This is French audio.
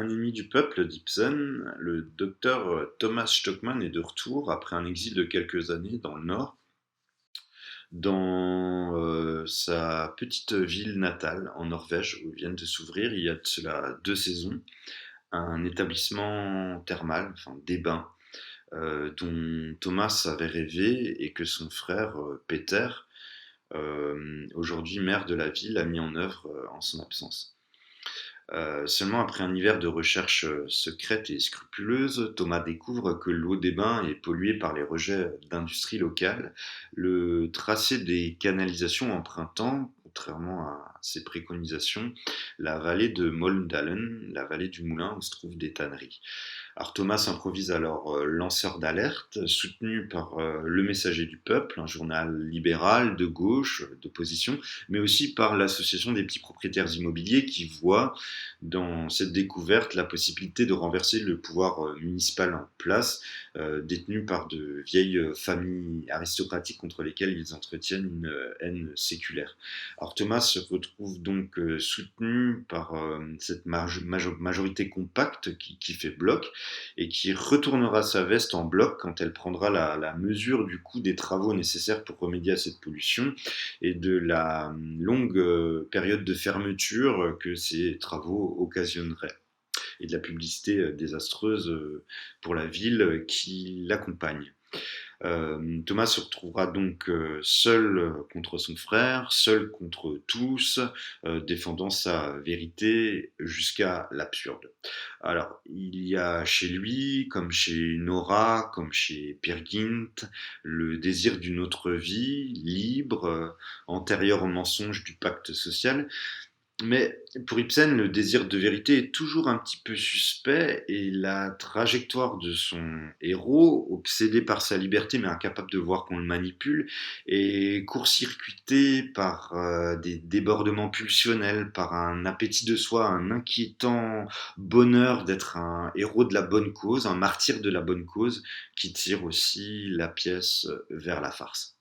Un ennemi du peuple d'Ibsen, le docteur Thomas Stockmann est de retour après un exil de quelques années dans le Nord, dans sa petite ville natale en Norvège, où viennent de s'ouvrir, il y a de cela 2 saisons, un établissement thermal, enfin des bains, dont Thomas avait rêvé et que son frère Peter, aujourd'hui maire de la ville, a mis en œuvre en son absence. Seulement après un hiver de recherche secrète et scrupuleuse, Thomas découvre que l'eau des bains est polluée par les rejets d'industries locales. Le tracé des canalisations empruntant, contrairement à ses préconisations, la vallée de Molndalen, la vallée du moulin où se trouvent des tanneries. Alors Thomas improvise alors lanceur d'alerte, soutenu par Le Messager du Peuple, un journal libéral de gauche, d'opposition, mais aussi par l'association des petits propriétaires immobiliers qui voient dans cette découverte la possibilité de renverser le pouvoir municipal en place, détenu par de vieilles familles aristocratiques contre lesquelles ils entretiennent une haine séculaire. Alors Thomas se retrouve donc soutenu par cette majorité compacte qui fait bloc et qui retournera sa veste en bloc quand elle prendra la mesure du coût des travaux nécessaires pour remédier à cette pollution et de la longue période de fermeture que ces travaux occasionneraient et de la publicité désastreuse pour la ville qui l'accompagne. Thomas se retrouvera donc seul contre son frère, seul contre tous, défendant sa vérité jusqu'à l'absurde. Alors, il y a chez lui, comme chez Nora, comme chez Peer Gynt, le désir d'une autre vie, libre, antérieure au mensonge du pacte social, mais pour Ibsen, le désir de vérité est toujours un petit peu suspect et la trajectoire de son héros, obsédé par sa liberté mais incapable de voir qu'on le manipule, est court-circuitée par des débordements pulsionnels, par un appétit de soi, un inquiétant bonheur d'être un héros de la bonne cause, un martyr de la bonne cause, qui tire aussi la pièce vers la farce.